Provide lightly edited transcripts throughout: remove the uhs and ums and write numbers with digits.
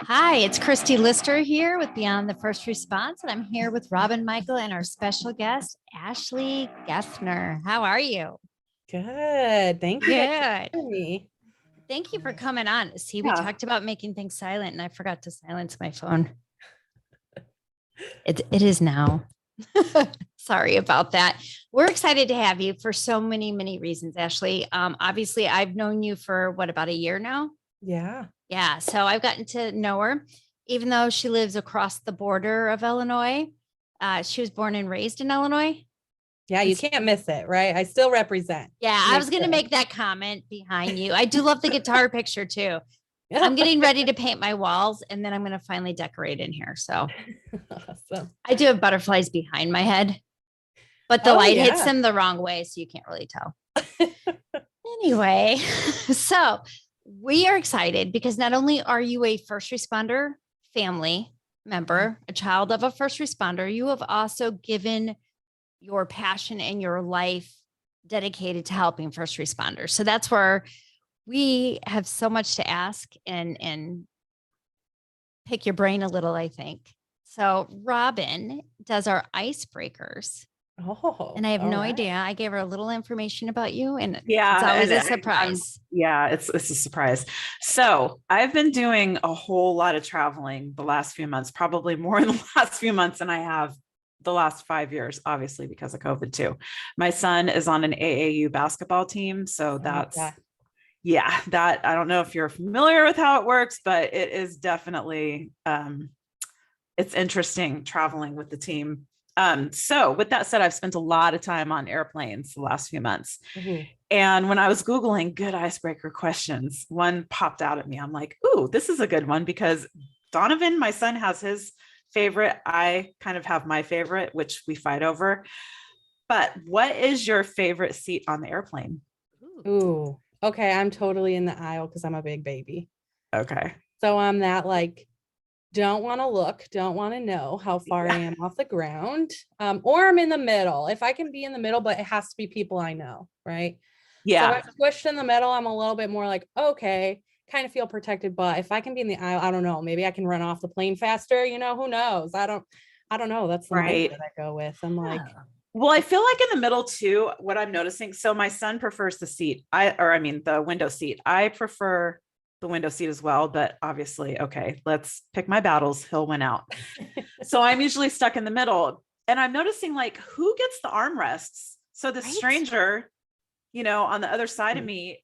Hi, it's Christy Lister here with Beyond the First Response, and I'm here with Robin Michael and our special guest, Ashley Geffner. How are you? Good. Thank you guys for Good. having me. Thank you for coming on. See, we Yeah. talked about making things silent, and I forgot to silence my phone. It is now. Sorry about that. We're excited to have you for so many reasons, Ashley. Obviously, I've known you for what, about a year now? Yeah. Yeah, so I've gotten to know her, even though she lives across the border of Illinois. She was born and raised in Illinois. Yeah. You can't miss it, right? I still represent. Yeah, I Make was going to sure. make that comment behind you. I do love the guitar picture too. I'm getting ready to paint my walls and then I'm going to finally decorate in here. So Awesome. I do have butterflies behind my head, but the Oh, light hits yeah. them the wrong way. So you can't really tell. Anyway, so we are excited because not only are you a first responder family member, a child of a first responder, you have also given your passion and your life dedicated to helping first responders. So that's where we have so much to ask and pick your brain a little, I think. So Robin does our icebreakers. Oh, And I have all no right. idea. I gave her a little information about you, and Yeah, it's always and a surprise. yeah, it's a surprise. So I've been doing a whole lot of traveling the last few months, probably more in the last few months than I have the last 5 years, obviously because of COVID too. My son is on an AAU basketball team, so that's Okay. yeah, that I don't know if you're familiar with how it works, but it is definitely it's interesting traveling with the team. So with that said, I've spent a lot of time on airplanes the last few months. Mhm. And when I was Googling good icebreaker questions, one popped out at me. I'm like, ooh, this is a good one because Donovan, my son, has his favorite. I kind of have my favorite, which we fight over. But what is your favorite seat on the airplane? Ooh. Okay. I'm totally in the aisle because I'm a big baby. Okay. So I'm that like, don't want to look, don't want to know how far I am off the ground. Or I'm in the middle. If I can be in the middle, but it has to be people I know, right? So Yeah. if I'm squished in the middle, I'm a little bit more like, okay, kind of feel protected. But if I can be in the aisle, I don't know, maybe I can run off the plane faster, who knows? I don't know. That's the Right. mindset I go with. I'm like, Well, I feel like in the middle too, what I'm noticing. So my son prefers the seat. I mean, the window seat. I prefer the window seat as well, but obviously, okay, let's pick my battles. He'll win out. So I'm usually stuck in the middle. And I'm noticing like who gets the armrests. So the Right? stranger, on the other side of me,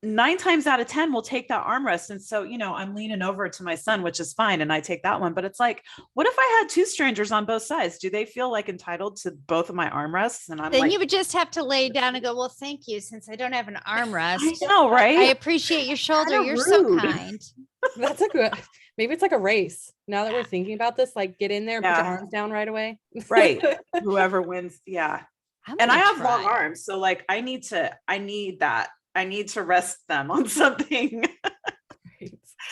9 times out of 10 will take that armrest. And so, I'm leaning over to my son, which is fine. And I take that one. But it's like, what if I had two strangers on both sides? Do they feel like entitled to both of my armrests? And I'm Then like, you would just have to lay down and go, well, thank you. Since I don't have an I armrest, know, right? I appreciate your shoulder. Kinda You're so rude. kind. that's a good, maybe it's like a race. Now that we're thinking about this, like get in there and put your Yeah. arms down right away. Right. Whoever wins. Yeah. I'm And I gonna have long try. arms. So like I need that. I need to rest them on something.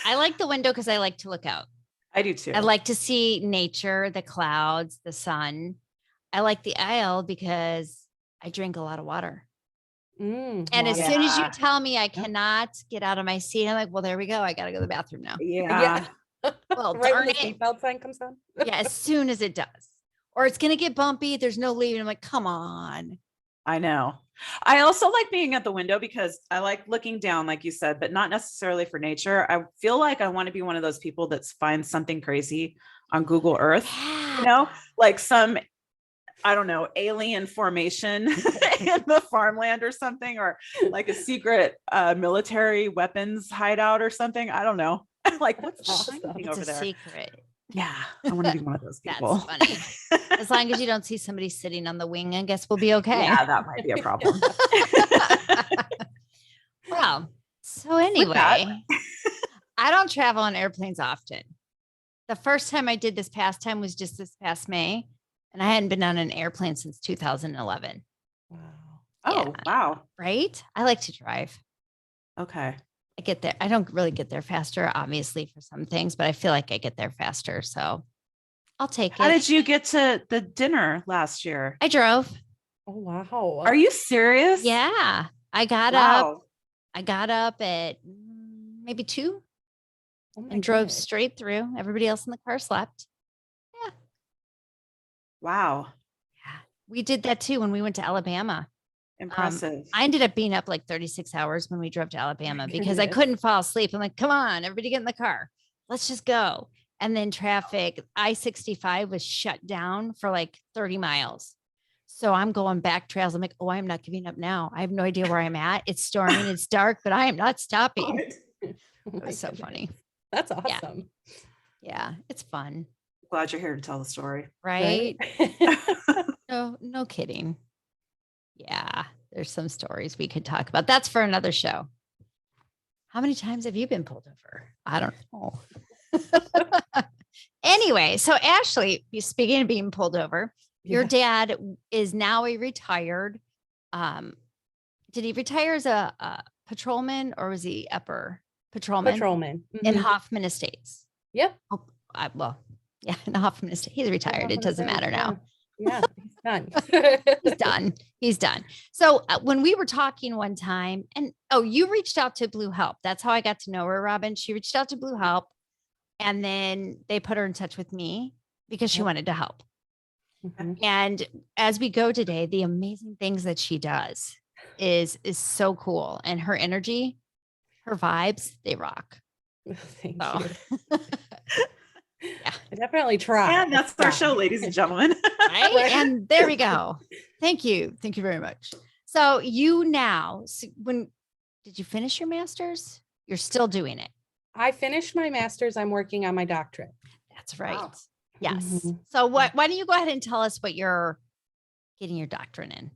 I like the window because I like to look out. I do too. I like to see nature, the clouds, the sun. I like the aisle because I drink a lot of water. And as Water. soon as you Yeah. tell me I cannot get out of my seat, I'm like, well, there we go. I got to go to the bathroom now. Yeah. Well, Right darn when the it. seatbelt sign comes on. Yeah, as soon as it does. Or it's going to get bumpy. There's no leaving. I'm like, come on. I know. I also like being at the window because I like looking down, like you said, but not necessarily for nature. I feel like I want to be one of those people that finds something crazy on Google Earth, Yeah. like some, I don't know, alien formation in the farmland or something, or like a secret military weapons hideout or something. I don't know. Like, what's Awesome. happening It's over a there? secret. Yeah, I want to be one of those people. That's funny. As long as you don't see somebody sitting on the wing, I guess we'll be okay. Yeah, that might be a problem. Well, so With that- anyway, I don't travel on airplanes often. The first time I did this past time was just this past May, and I hadn't been on an airplane since 2011. Wow. Oh, Yeah. wow. Right? I like to drive. Okay. I get there. I don't really get there faster, obviously, for some things, but I feel like I get there faster. So I'll take How it. did you get to the dinner last year? I drove. Oh, wow. Are you serious? Yeah. I got up. Wow. I got up at maybe 2. Oh my and drove goodness. straight through. Everybody else in the car slept. Wow. Yeah. We did that too when we went to Alabama. Impressive. I ended up being up like 36 hours when we drove to Alabama because I goodness. couldn't fall asleep. I'm like, come on, everybody get in the car. Let's just go. And then traffic, I-65 was shut down for like 30 miles. So I'm going back trails. I'm like, oh, I'm not giving up now. I have no idea where I'm at. It's storming, it's dark, but I am not stopping. Oh It my was so goodness. funny. That's Yeah. awesome. Yeah, it's fun, Glad you're here to tell the story. right? Right? No kidding. Yeah, there's some stories we could talk about. That's for another show. How many times have you been pulled over? I don't know. Anyway, so Ashley, speaking of being pulled over, your Yeah. dad is now a retired. Did he retire as a patrolman or was he upper patrolman Patrolman. in Mhm. Hoffman Estates? Yep. Oh, well, yeah, in Hoffman Estates. He's retired. It doesn't matter now. Yeah, he's done. He's done. He's done. So when we were talking one time, and you reached out to Blue Help. That's how I got to know her, Robin. She reached out to Blue Help, and then they put her in touch with me because she Yep. wanted to help. Mhm. And as we go today, the amazing things that she does is so cool, and her energy, her vibes, they rock. Thank So. you. I definitely try. And that's our show, ladies and gentlemen. Right? Right. And there we go. Thank you. Thank you very much. So you now, when did you finish your master's? You're still doing it. I finished my master's. I'm working on my doctorate. That's right. Wow. Yes. Mhm. So why don't you go ahead and tell us what you're getting your doctorate in?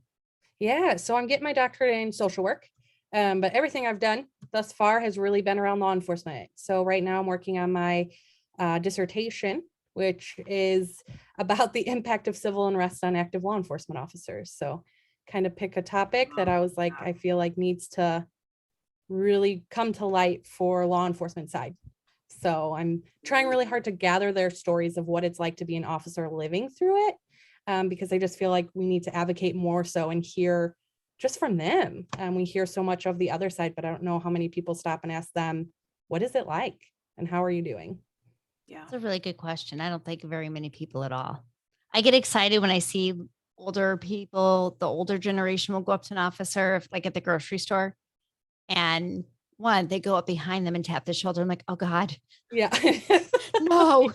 Yeah, so I'm getting my doctorate in social work. But everything I've done thus far has really been around law enforcement. So right now I'm working on my dissertation, which is about the impact of civil unrest on active law enforcement officers. So kind of pick a topic that I was like, I feel like needs to really come to light for law enforcement side. So I'm trying really hard to gather their stories of what it's like to be an officer living through it. Because I just feel like we need to advocate more so and hear just from them. We hear so much of the other side, but I don't know how many people stop and ask them, what is it like? And how are you doing? Yeah. That's a really good question. I don't think very many people at all. I get excited when I see older people, the older generation will go up to an officer, like at the grocery store, and one, they go up behind them and tap the shoulder. I'm like, oh God, Yeah. no.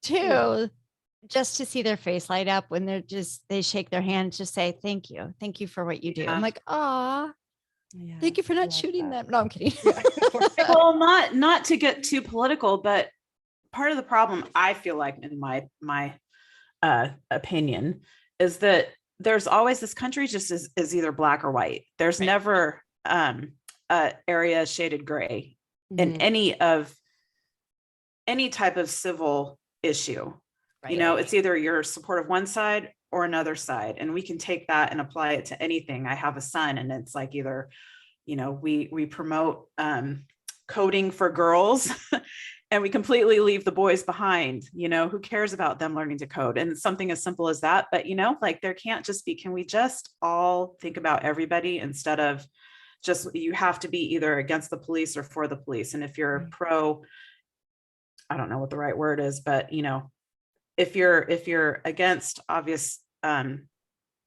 Two, just to see their face light up when they shake their hand, just say, thank you for what you do. Yeah. I'm like, ah, Yeah, thank you for I not love shooting that. them. No, I'm kidding. Yeah. Well, not to get too political, but part of the problem I feel like in my opinion is that there's always this country just is either black or white. There's Right. never a area shaded gray in Mhm. any type of civil issue. Right. You know, it's either you're support of one side or another side, and we can take that and apply it to anything. I have a son, and it's like either, you know, we promote coding for girls and we completely leave the boys behind. You know, who cares about them learning to code? And it's something as simple as that. But, you know, like there can't just be, can we just all think about everybody instead of just, you have to be either against the police or for the police. And if you're Right. pro, I don't know what the right word is, but, you know, if you're against obvious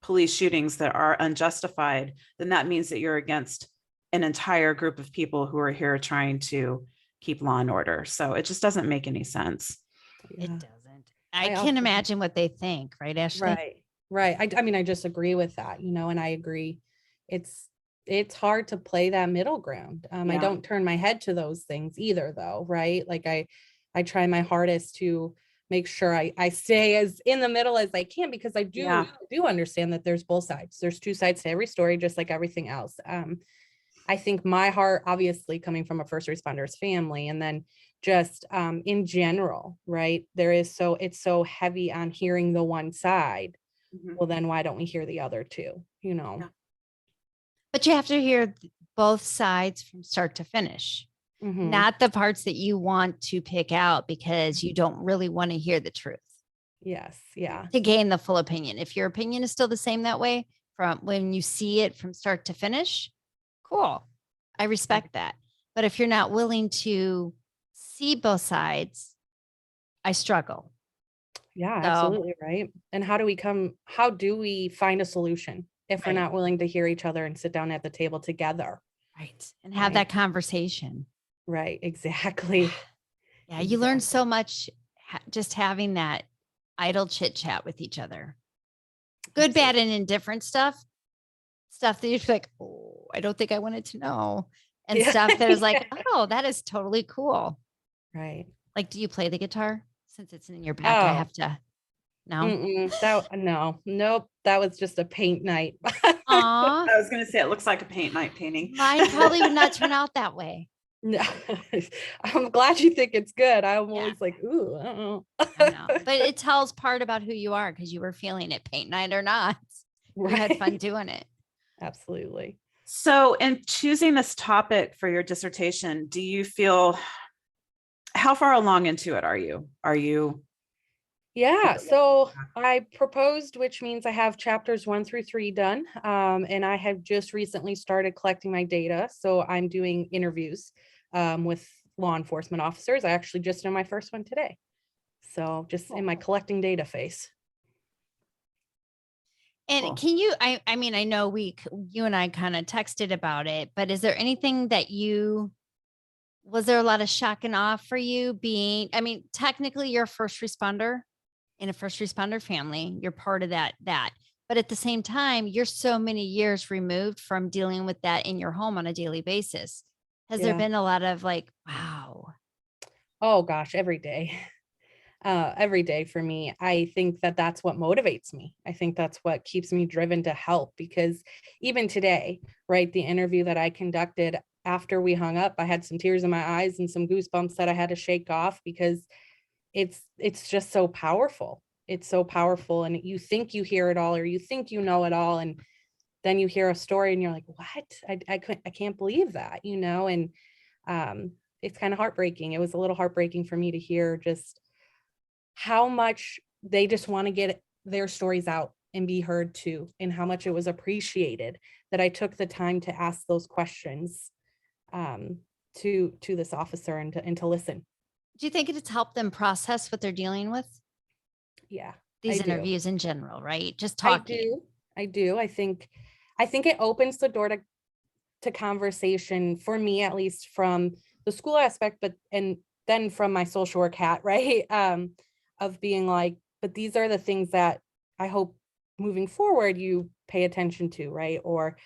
police shootings that are unjustified, then that means that you're against an entire group of people who are here trying to keep law and order. So it just doesn't make any sense. It Yeah. doesn't. I I can't also- imagine what they think, right, Ashley? Right. Right. I mean, I just agree with that, you know, and I agree. It's hard to play that middle ground. I Yeah. don't turn my head to those things either though, right? Like I try my hardest to make sure I stay as in the middle as I can because I Yeah. do understand that there's both sides. There's two sides to every story, just like everything else. I think my heart, obviously coming from a first responders family, and then just in general, right? It's so heavy on hearing the one side. Mhm. Well, then why don't we hear the other two? You know? Yeah. But you have to hear both sides from start to finish, Mhm. not the parts that you want to pick out because you don't really want to hear the truth Yes. Yeah. to gain the full opinion. If your opinion is still the same that way from when you see it from start to finish, cool. I respect that. But if you're not willing to see both sides, I struggle. Yeah, So, absolutely. Right. And how do we find a solution if we're right, not willing to hear each other and sit down at the table together? right. And have Right. that conversation. Right. Exactly. Yeah, you learn so Exactly. much just having that idle chit chat with each other. Good, bad, and indifferent stuff that you're like, oh, I don't think I wanted to know. And Yeah. stuff that is like, Yeah. oh, that is totally cool. Right. Like, do you play the guitar? Since it's in your back, I Oh, have to. No. no, nope. That was just a paint night. Aw, I was going to say, it looks like a paint night painting. mine probably would not turn out that way. No, I'm glad you think it's good. I'm Yeah. always like, ooh, I know, but it tells part about who you are because you were feeling it paint night or not. You had fun Right. doing it. Absolutely. So, in choosing this topic for your dissertation, do you feel, how far along into it are you? Yeah, so I proposed, which means I have chapters 1 through 3 done. And I have just recently started collecting my data. So I'm doing interviews with law enforcement officers. I actually just did my first one today. So just in my collecting data phase. And Cool. can you, I mean, I know you and I kind of texted about it, but is there anything that was there a lot of shock and awe for you being, I mean, technically you're a first responder in a first responder family, you're part of that, but at the same time, you're so many years removed from dealing with that in your home on a daily basis. Has there Yeah. been a lot of like, wow, Oh gosh, every day. Every day for me. I think that that's what motivates me. I think that's what keeps me driven to help because even today, right, the interview that I conducted after we hung up, I had some tears in my eyes and some goosebumps that I had to shake off because it's just so powerful. It's so powerful and you think you hear it all or you think you know it all and then you hear a story and you're like, what? I can't believe that, and it's kind of heartbreaking. It was a little heartbreaking for me to hear just how much they just want to get their stories out and be heard too, and how much it was appreciated that I took the time to ask those questions um, to this officer and to listen. do you think it's helped them process what they're dealing with? Yeah, I These do. interviews in general, right? Just I talking. do. I do. I think it opens the door to conversation for me, at least from the school aspect, but and then from my social work hat, right? Of being like, but these are the things that I hope moving forward you pay attention to, right? Or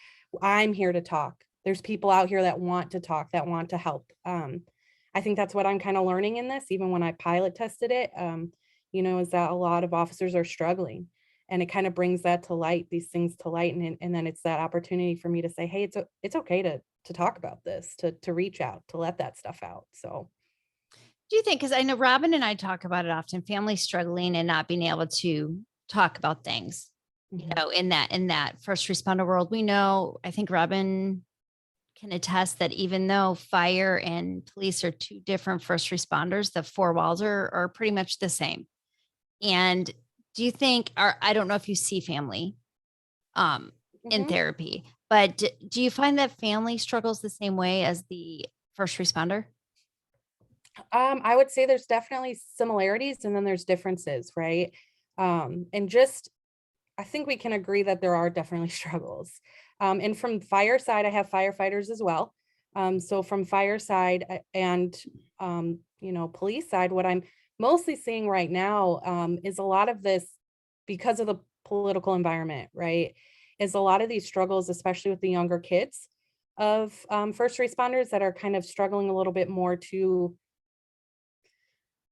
I'm here to talk. There's people out here that want to talk, that want to help. I think that's what I'm kind of learning in this, even when I pilot tested it, is that a lot of officers are struggling and it kind of brings that to light, these things to light, and then it's that opportunity for me to say, hey, it's okay to talk about this, to reach out, to let that stuff out. So Do you think, because I know Robin and I talk about it often, families struggling and not being able to talk about things, mhm. in that first responder world, we know, I think Robin can attest that even though fire and police are two different first responders, the four walls are pretty much the same. And do you think, or I don't know if you see family in Mhm. therapy, but do you find that family struggles the same way as the first responder? I would say there's definitely similarities and then there's differences, right? And just I think we can agree that there are definitely struggles. And from fire side, I have firefighters as well. So from fire side and police side, what I'm mostly seeing right now is a lot of this because of the political environment, right? Is a lot of these struggles, especially with the younger kids of first responders that are kind of struggling a little bit more to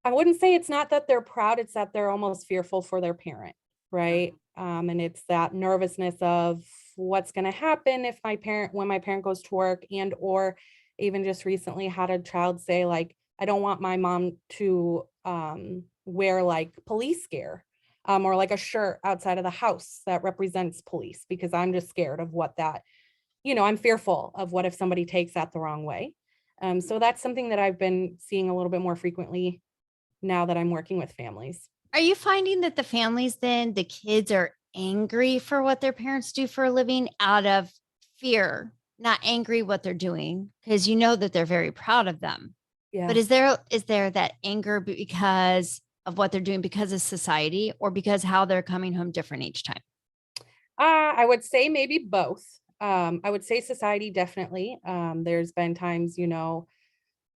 I wouldn't say it's not that they're proud, it's that they're almost fearful for their parent, right? And it's that nervousness of what's going to happen if when my parent goes to work and or even just recently had a child say like, I don't want my mom to wear like police gear or like a shirt outside of the house that represents police because I'm just scared of what that, I'm fearful of what if somebody takes that the wrong way. So that's something that I've been seeing a little bit more frequently now that I'm working with families. Are you finding that the families then, the kids are angry for what their parents do for a living out of fear not angry what they're doing because you know that they're very proud of them. Yeah. But is there that anger because of what they're doing because of society or because how they're coming home different each time? I would say maybe both. I would say society definitely. There's been times,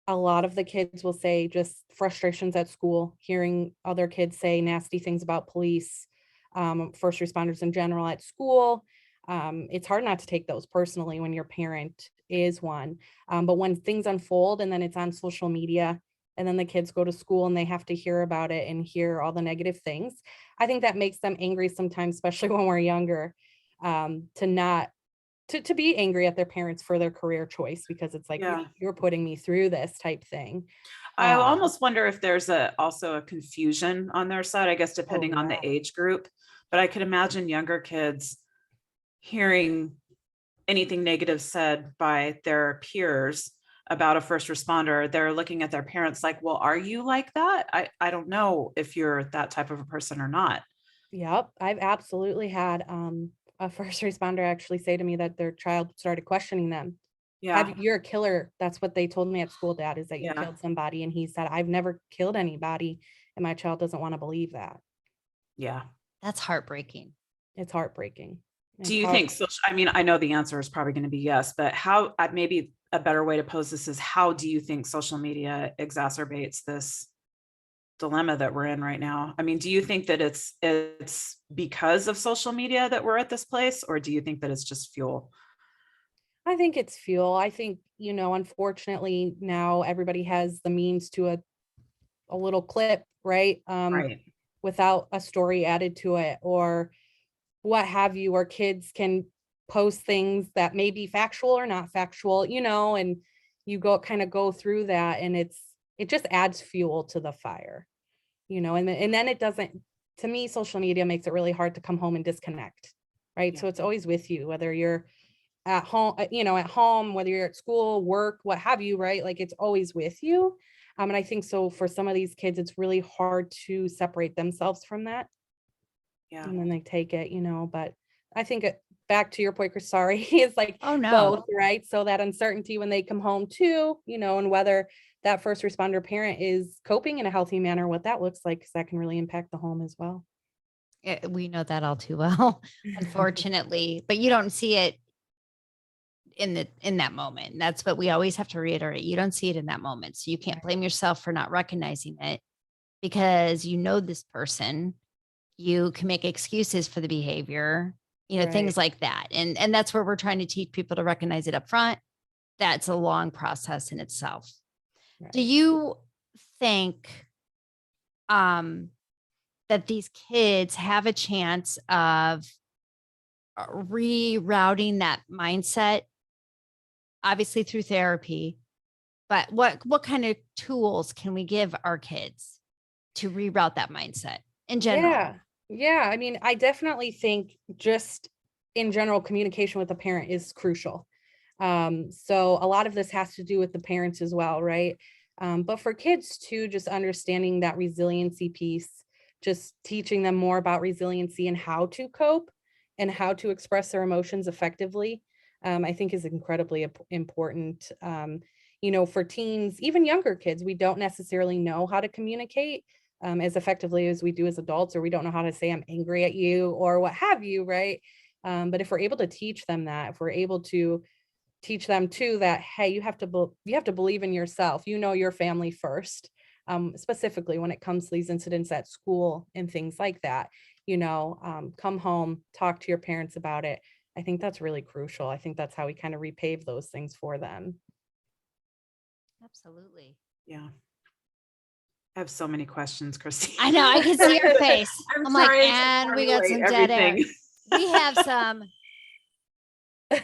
a lot of the kids will say just frustrations at school, hearing other kids say nasty things about police, first responders in general at school. It's hard not to take those personally when your parent is one. But when things unfold and then it's on social media, and then the kids go to school and they have to hear about it and hear all the negative things, I think that makes them angry sometimes, especially when we're younger, to not to be angry at their parents for their career choice because it's like Yeah. you're putting me through this type thing. I Um, almost wonder if there's also a confusion on their side, I guess, depending on the yeah. age group. But I could imagine younger kids hearing anything negative said by their peers about a first responder. They're looking at their parents like, well, are you like that? I don't know if you're that type of a person or not. Yep, I've absolutely had a first responder actually say to me that their child started questioning them. Yeah. You're a killer. That's what they told me at school, Dad, is that you Yeah. killed somebody. And he said, I've never killed anybody. And my child doesn't want to believe that. Yeah. That's heartbreaking. It's heartbreaking. Do It's you think so? I mean, I know the answer is probably going to be yes, but how, maybe a better way to pose this is, how do you think social media exacerbates this dilemma that we're in right now? I mean, do you think that it's because of social media that we're at this place, or do you think that it's just fuel? I think it's fuel. I think, unfortunately now everybody has the means to a little clip, right? Right. Without a story added to it or what have you, or kids can post things that may be factual or not factual, and you go through that and it just adds fuel to the fire, and then it doesn't, to me, social media makes it really hard to come home and disconnect, right? Yeah. So it's always with you, whether you're at home, at home, whether you're at school, work, what have you, right? Like it's always with you. And I think so for some of these kids, it's really hard to separate themselves from that. Yeah. And then they take it, but I think back to your point, Chris, sorry, it's like Oh no. both, right? So that uncertainty when they come home too, and whether that first responder parent is coping in a healthy manner, what that looks like, because that can really impact the home as well. We know that all too well, unfortunately, but you don't see it in that moment. That's what we always have to reiterate. You don't see it in that moment. So you can't blame yourself for not recognizing it because you know this person. You can make excuses for the behavior, things like that. And that's where we're trying to teach people to recognize it up front. That's a long process in itself. Right. Do you think that these kids have a chance of rerouting that mindset, obviously through therapy, but what kind of tools can we give our kids to reroute that mindset in general? Yeah. I mean, I definitely think just in general, communication with the parent is crucial. So a lot of this has to do with the parents as well, right? But for kids too, just understanding that resiliency piece, just teaching them more about resiliency and how to cope and how to express their emotions effectively, I think is incredibly important. For teens, even younger kids, we don't necessarily know how to communicate as effectively as we do as adults, or we don't know how to say I'm angry at you or what have you, right? But if we're able to teach them that, if we're able to teach them too that, hey, you have to believe in yourself, your family first, specifically when it comes to these incidents at school and things like that, come home, talk to your parents about it. I think that's really crucial. I think that's how we kind of repave those things for them. Absolutely. Yeah. I have so many questions, Christine. I know. I can see your face. I'm like, trying to and we got some formulate dead air. everything. We have some.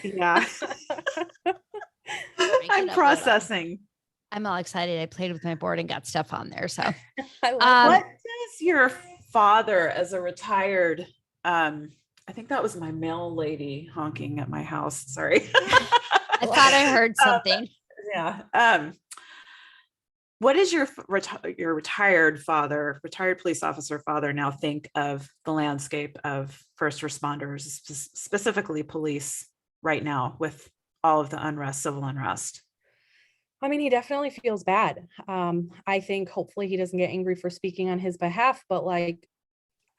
Yeah. Break I'm it up a little. processing. I'm all excited. I played with my board and got stuff on there. So I love What does your father, as a retired, I think that was my mail lady honking at my house. Sorry. I thought I heard something. Yeah. What does your retired father, retired police officer father, now think of the landscape of first responders, specifically police right now, with all of the unrest, civil unrest? I mean, he definitely feels bad. I think hopefully he doesn't get angry for speaking on his behalf, but like,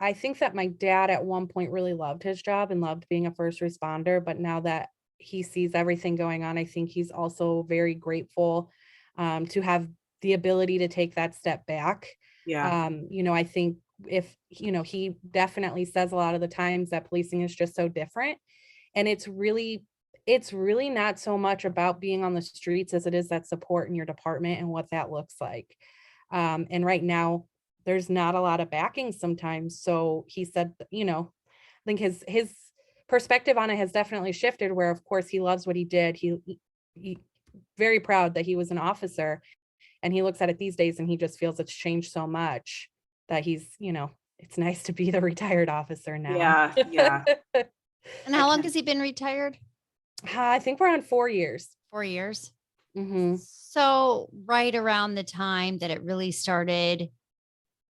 I think that my dad at one point really loved his job and loved being a first responder, but now that he sees everything going on, I think he's also very grateful to have the ability to take that step back. Yeah. I think if, he definitely says a lot of the times that policing is just so different. And it's really not so much about being on the streets as it is that support in your department and what that looks like. And right now, there's not a lot of backing sometimes. So he said, I think his perspective on it has definitely shifted. Where of course he loves what he did. He very proud that he was an officer, and he looks at it these days and he just feels it's changed so much that it's nice to be the retired officer now. Yeah. Yeah. And how long has he been retired? I think we're on 4 years. 4 years. Hmm. So right around the time that it really started,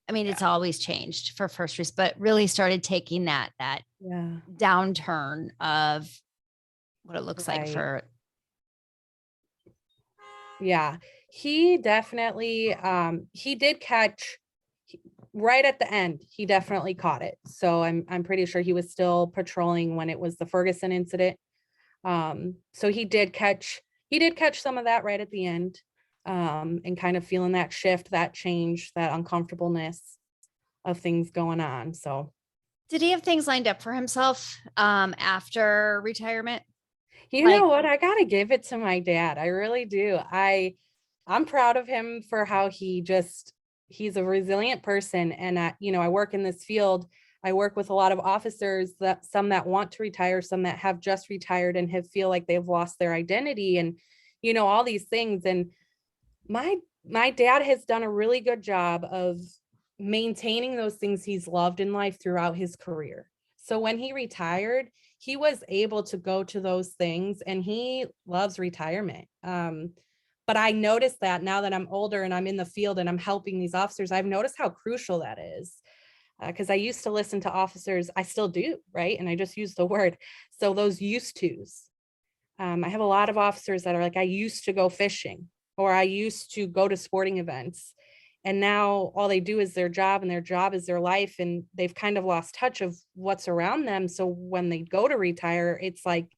I mean, it's always changed for first responders, but really started taking that Yeah. downturn of what it looks like Right. for. Yeah, he definitely he did catch right at the end. He definitely caught it. So I'm pretty sure he was still patrolling when it was the Ferguson incident. So he did catch some of that right at the end. And kind of feeling that shift, that change, that uncomfortableness of things going on. So Did he have things lined up for himself after retirement? you Like- know what? I gotta give it to my dad. I really do. I'm proud of him for how he's a resilient person. And I work in this field. I work with a lot of officers, that some that want to retire, some that have just retired and have feel like they've lost their identity and all these things. And my dad has done a really good job of maintaining those things he's loved in life throughout his career. So when he retired, he was able to go to those things, and he loves retirement. But I noticed that now that I'm older and I'm in the field and I'm helping these officers, I've noticed how crucial that is. Because I used to listen to officers, I still do, right? And I just use the word. So those used tos. I have a lot of officers that are like, I used to go fishing, or I used to go to sporting events. And now all they do is their job, and their job is their life. And they've kind of lost touch of what's around them. So when they go to retire, it's like,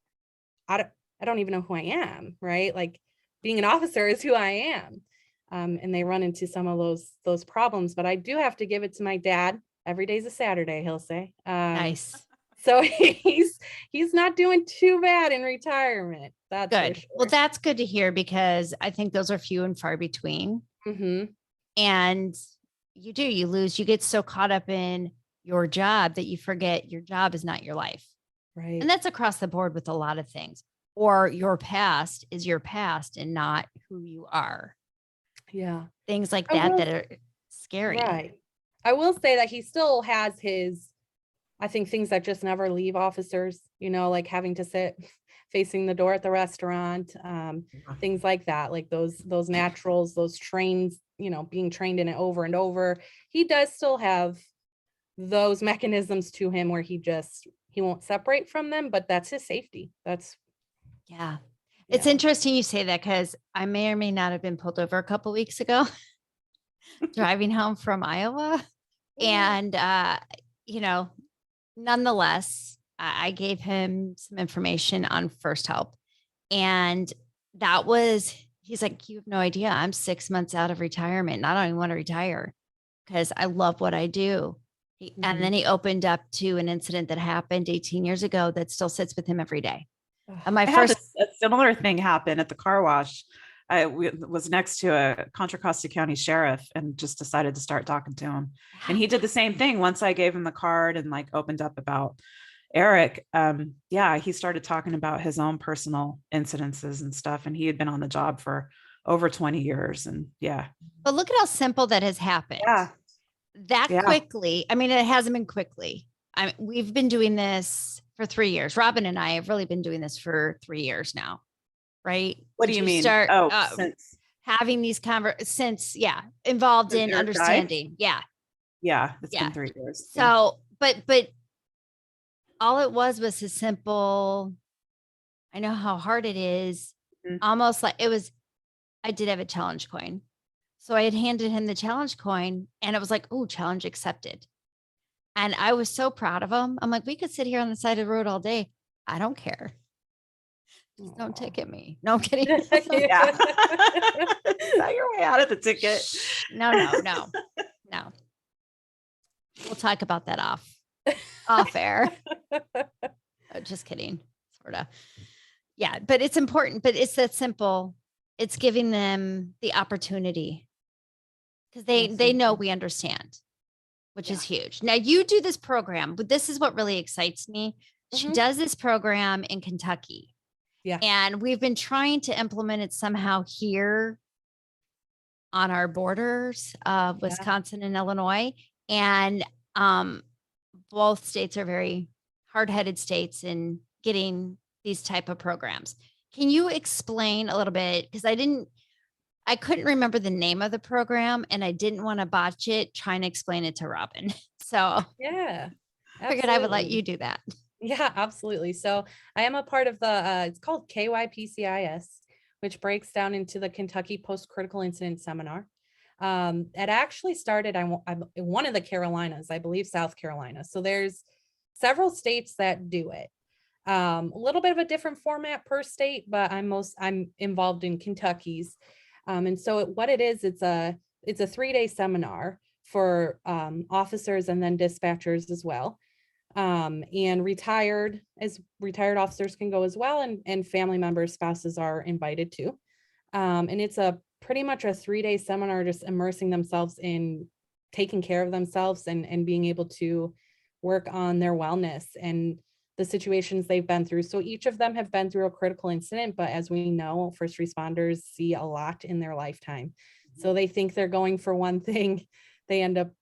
I don't even know who I am, right? Like being an officer is who I am. And they run into some of those problems. But I do have to give it to my dad. Every day's a Saturday, he'll say. Nice. So he's not doing too bad in retirement. That's for Good. sure. Well, that's good to hear, because I think those are few and far between. Hmm. And you get so caught up in your job that you forget your job is not your life. Right. And that's across the board with a lot of things. Or your past is your past and not who you are. Yeah. Things like I that will- that are scary. Right. I will say that he still has I think things that just never leave officers, like having to sit facing the door at the restaurant, things like that, like those naturals, those trains, being trained in it over and over. He does still have those mechanisms to him where he won't separate from them, but that's his safety. Yeah. It's Yeah. interesting you say that, because I may or may not have been pulled over a couple weeks ago driving home from Iowa. And, nonetheless, I gave him some information on first help. And he's like, you have no idea. I'm 6 months out of retirement, and I don't even want to retire because I love what I do. And then he opened up to an incident that happened 18 years ago that still sits with him every day. And my I had first, a similar thing happen at the car wash. I was next to a Contra Costa County sheriff and just decided to start talking to him. And he did the same thing. Once I gave him the card and like opened up about Eric, he started talking about his own personal incidences and stuff. And he had been on the job for over 20 years. And but look at how simple that has happened. That Yeah. quickly. I mean, it hasn't been quickly. We've been doing this for 3 years. Robin and I have really been doing this for 3 years now. Right? What do Did you mean? Start Since having these involved Since in Eric died? understanding. Yeah. it's Yeah. been 3 years. So, but all it was a simple, I know how hard it is. Mhm. Almost like it was, I did have a challenge coin. So I had handed him the challenge coin and it was like, oh, challenge accepted. And I was so proud of him. I'm like, we could sit here on the side of the road all day. I don't care. Just don't Aw. ticket me. No, I'm kidding. Yeah. Is that your way out of the ticket? No. No. We'll talk about that off air. Oh, just kidding. Sort of. Yeah, but it's important, but it's that simple. It's giving them the opportunity because they know Absolutely. we understand, which is Yeah. huge. Now you do this program, but this is what really excites me. She Mhm. does this program in Kentucky. Yeah. And we've been trying to implement it somehow here on our borders of Yeah. Wisconsin and Illinois. And um, both states are very hard-headed states in getting these type of programs. Can you explain a little bit? Because I couldn't remember the name of the program and I didn't want to botch it trying to explain it to Robin. So Yeah. figured I would let Absolutely. you do that. Yeah, absolutely. So I am a part of the it's called KYPCIS, which breaks down into the Kentucky Post Critical Incident Seminar. It actually started I'm in one of the Carolinas, I believe South Carolina. So there's several states that do it. A little bit of a different format per state, but I'm involved in Kentucky's. And so what it is, it's a 3-day seminar for officers and then dispatchers as well, and retired officers can go as well, and family members, spouses are invited too. And it's a pretty much a 3-day seminar, just immersing themselves in taking care of themselves and being able to work on their wellness and the situations they've been through. So each of them have been through a critical incident, but as we know, first responders see a lot in their lifetime. So they think they're going for one thing, they end up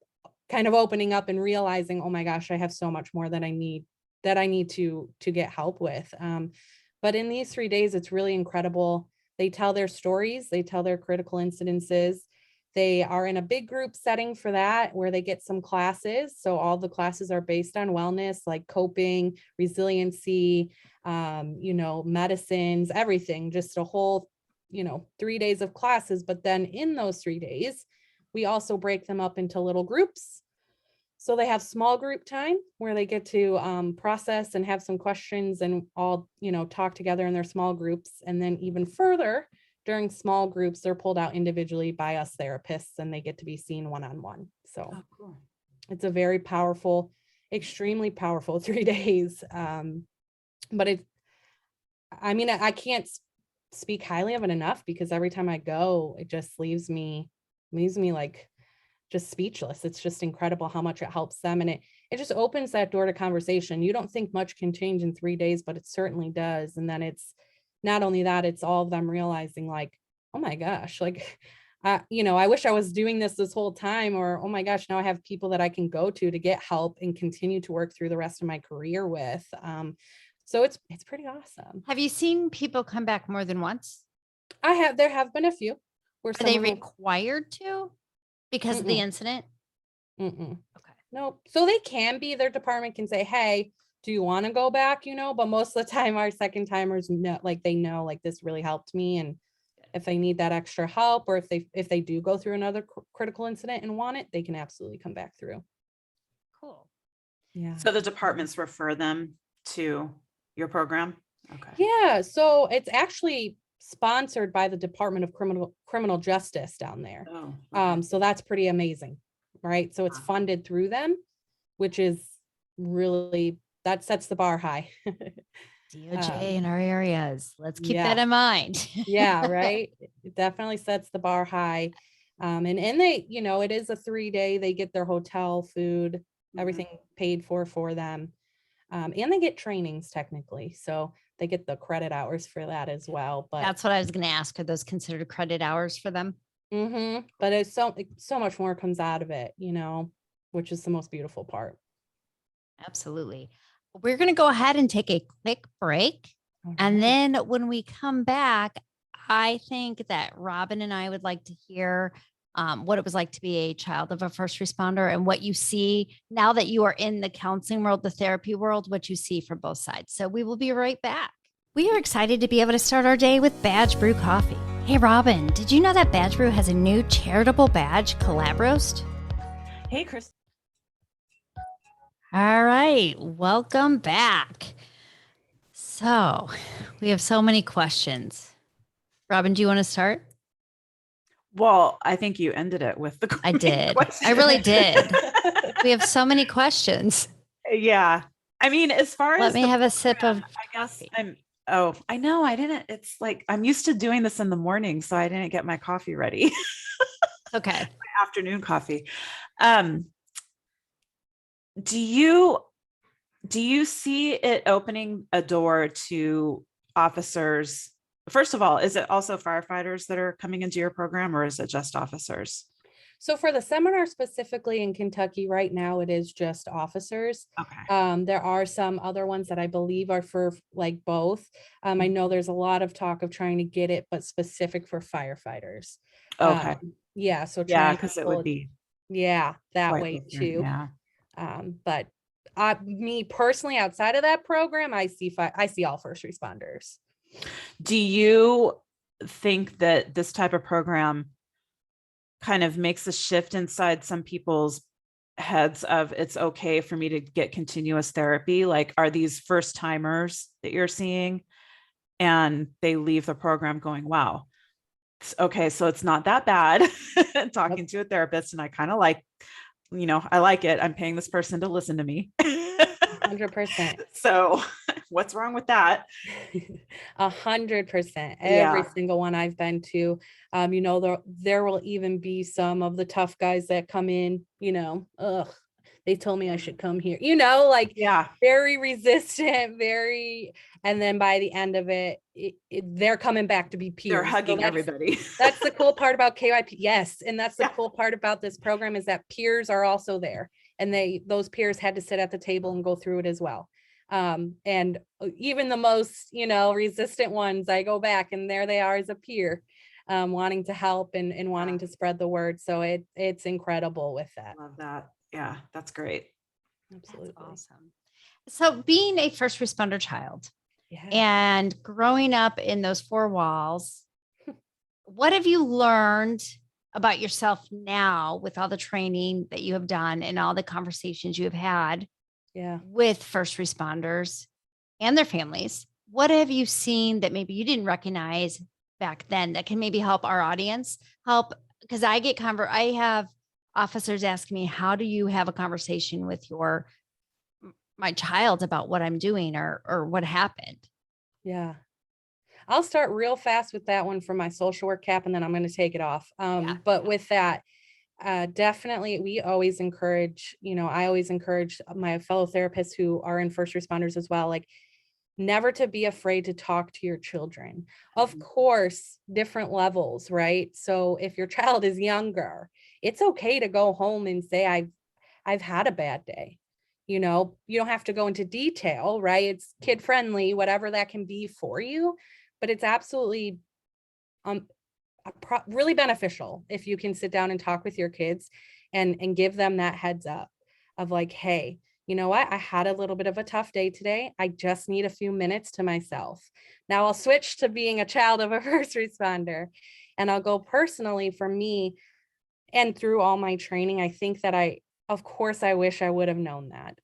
kind of opening up and realizing, oh my gosh, I have so much more that I need to get help with. But in these 3 days, it's really incredible. They tell their stories, they tell their critical incidences. They are in a big group setting for that, where they get some classes. So all the classes are based on wellness, like coping, resiliency, medicines, everything, just a whole, 3 days of classes. But then in those 3 days, we also break them up into little groups. So they have small group time where they get to process and have some questions and all, talk together in their small groups. And then even further, during small groups, they're pulled out individually by us therapists and they get to be seen one-on-one. So Oh, cool. it's a very powerful, extremely powerful 3 days. But I can't speak highly of it enough, because every time I go, it just leaves me like just speechless. It's just incredible how much it helps them. And it just opens that door to conversation. You don't think much can change in 3 days, but it certainly does. And then it's not only that, it's all of them realizing like, oh my gosh, like, I wish I was doing this whole time, or, oh my gosh, now I have people that I can go to get help and continue to work through the rest of my career with. So it's pretty awesome. Have you seen people come back more than once? There have been a few where Are they someone will required to because of the Mm-mm. incident? Mm-mm. Okay. Nope. So they can be, their department can say, hey, do you want to go back? But most of the time our second timers know, like they know, like this really helped me. And if they need that extra help, or if they do go through another critical incident and want it, they can absolutely come back through. Cool. Yeah. So the departments refer them to your program? Okay. Yeah. So it's actually sponsored by the Department of Criminal Justice down there. Oh, okay. So that's pretty amazing, right? So it's Wow. funded through them, which is really, that sets the bar high. DOJ in our areas. Let's keep yeah. that in mind. Yeah, right. It definitely sets the bar high. And they, it is a 3-day, they get their hotel, food, Mhm. everything paid for them. And they get trainings technically. So they get the credit hours for that as well. But That's what I was going to ask. Are those considered credit hours for them? but it's so much more comes out of it, which is the most beautiful part. Absolutely. We're going to go ahead and take a quick break. And Okay. then when we come back, I think that Robin and I would like to hear what it was like to be a child of a first responder and what you see now that you are in the counseling world, the therapy world, what you see from both sides. So we will be right back. We are excited to be able to start our day with Badge Brew Coffee. Hey Robin, did you know that Badge Brew has a new charitable badge, Collab Roast? Hey, Chris. All right, welcome back. So, we have so many questions. Robin, do you want to start? Well, I think you ended it with the I main did. question. I really did. We have so many questions. Yeah. I mean, as far Let as me the have a sip of program, I guess coffee. I know I didn't. It's like I'm used to doing this in the morning, so I didn't get my coffee ready. Okay. My afternoon coffee. Um, do you see it opening a door to officers? First of all, is it also firefighters that are coming into your program, or is it just officers? So for the seminar specifically in Kentucky right now, it is just officers. Okay. There are some other ones that I believe are for like both. I know there's a lot of talk of trying to get it, but specific for firefighters. Okay. Yeah, so Yeah, trying because it people, would be yeah, that quite way different. too. Yeah. But me personally, outside of that program, I see all first responders. Do you think that this type of program kind of makes a shift inside some people's heads of it's okay for me to get continuous therapy? Like, are these first timers that you're seeing and they leave the program going, wow, okay, so it's not that bad talking to a therapist and I kind of like, I like it. I'm paying this person to listen to me. 100%. So what's wrong with that? 100%. Every Yeah. single one I've been to. There will even be some of the tough guys that come in, they told me I should come here, like Yeah. very resistant, and then by the end of it, they're coming back to be They're peers. So hugging everybody. that's the cool part about KYP. Yes. And that's the Yeah. cool part about this program is that peers are also there. And those peers had to sit at the table and go through it as well. And even the most, resistant ones, I go back and there they are as a peer, wanting to help and wanting to spread the word. So it's incredible with that. Love that. Yeah, that's great. Absolutely. That's awesome. So, being a first responder child Yeah. and growing up in those four walls, what have you learned about yourself now with all the training that you have done and all the conversations you have had Yeah. with first responders and their families? What have you seen that maybe you didn't recognize back then that can maybe help our audience help? Because I have officers ask me, how do you have a conversation with my child about what I'm doing or what happened? Yeah. I'll start real fast with that one for my social work cap, and then I'm going to take it off. But with that, definitely I always encourage my fellow therapists who are in first responders as well, like never to be afraid to talk to your children. Of course, different levels, right? So if your child is younger, it's okay to go home and say, I've had a bad day. You don't have to go into detail, right? It's kid friendly, whatever that can be for you, but it's absolutely really beneficial if you can sit down and talk with your kids and give them that heads up of like, hey, you know what? I had a little bit of a tough day today. I just need a few minutes to myself. Now I'll switch to being a child of a first responder, and I'll go personally for me. And through all my training, I think that of course, I wish I would have known that.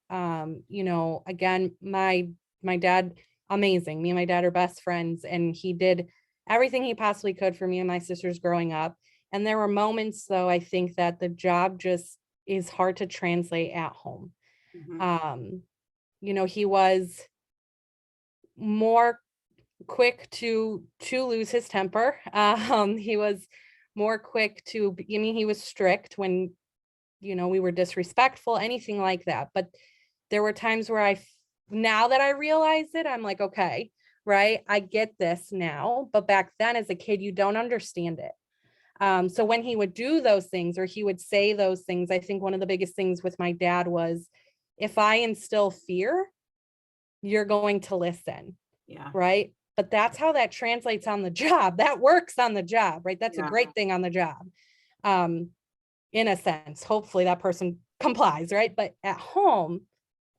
Again, my dad, amazing. Me and my dad are best friends, and he did everything he possibly could for me and my sisters growing up. And there were moments, though, I think that the job just is hard to translate at home. Mhm. He was more quick to lose his temper. He was more quick he was strict when, we were disrespectful, anything like that. But there were times where now that I realize it, I'm like, okay, right, I get this now. But back then as a kid, you don't understand it. So when he would do those things or he would say those things, I think one of the biggest things with my dad was, if I instill fear, you're going to listen. Yeah. Right. But that's how that translates on the job. That works on the job, right? That's a great thing on the job. In a sense, hopefully that person complies, right? But at home,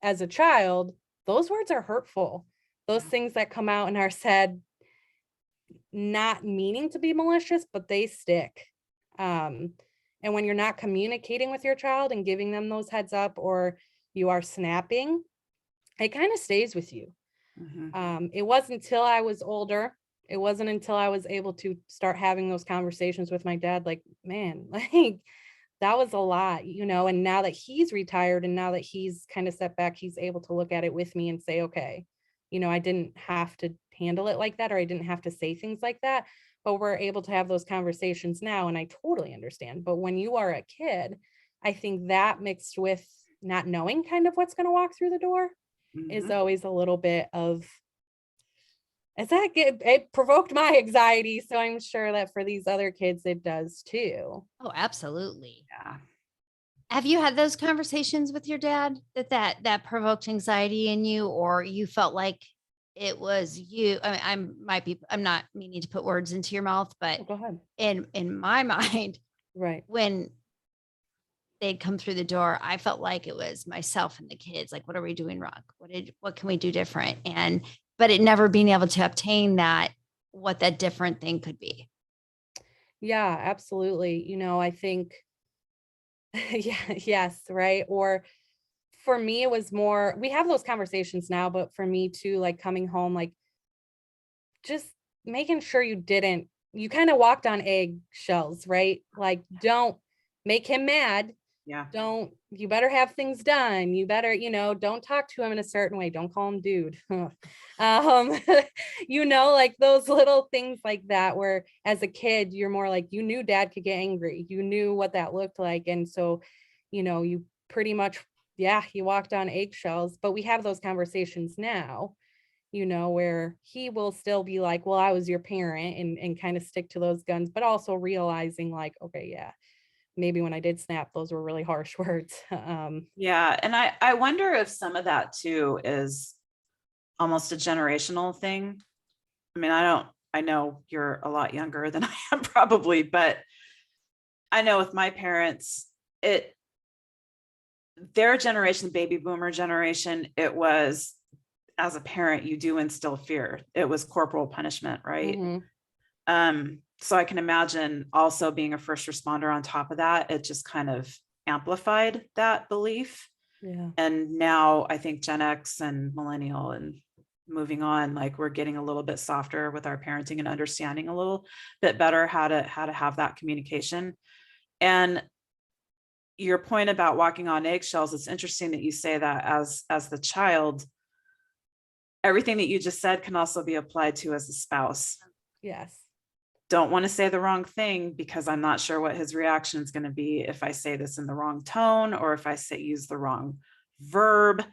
as a child, those words are hurtful. those Yeah. things that come out and are said not meaning to be malicious, but they stick. Um, and when you're not communicating with your child and giving them those heads up, or you are snapping, it kind of stays with you. Mhm. It wasn't until I was older. It wasn't until I was able to start having those conversations with my dad, like, man, like that was a lot, and now that he's retired and now that he's kind of stepped back, he's able to look at it with me and say, okay, I didn't have to handle it like that, or I didn't have to say things like that, but we're able to have those conversations now. And I totally understand. But when you are a kid, I think that mixed with not knowing kind of what's going to walk through the door is Mhm. always a little bit of, it provoked my anxiety. So I'm sure that for these other kids, it does too. Oh, absolutely. Yeah. Have you had those conversations with your dad that provoked anxiety in you, or you felt like it was you? I mean, I'm not meaning to put words into your mouth, but Oh, go ahead. in my mind, Right. when they'd come through the door, I felt like it was myself and the kids. Like, what are we doing wrong? What can we do different? But it never being able to obtain what that different thing could be. Yeah, absolutely. I think, yeah, yes, right. Or for me, it was more, we have those conversations now, but for me too, like coming home, like just making sure you kind of walked on eggshells, right? Like, don't make him mad. Yeah. You better have things done. You better, don't talk to him in a certain way. Don't call him dude. um, like those little things like that, where as a kid, you're more like, you knew dad could get angry. You knew what that looked like. And so, you pretty much, yeah, you walked on eggshells, but we have those conversations now, where he will still be like, well, I was your parent, and kind of stick to those guns, but also realizing like, okay, yeah, maybe when I did snap, those were really harsh words. Yeah. And I wonder if some of that too is almost a generational thing. I mean, I know you're a lot younger than I am probably, but I know with my parents, their generation, baby boomer generation, it was, as a parent, you do instill fear. It was corporal punishment, right? Mhm. So I can imagine also being a first responder on top of that, it just kind of amplified that belief. Yeah. And now I think Gen X and millennial and moving on, like we're getting a little bit softer with our parenting and understanding a little bit better how to have that communication. And your point about walking on eggshells, it's interesting that you say that as the child. Everything that you just said can also be applied to as a spouse. Yes. Don't want to say the wrong thing because I'm not sure what his reaction is going to be if I say this in the wrong tone, or if I use the wrong verb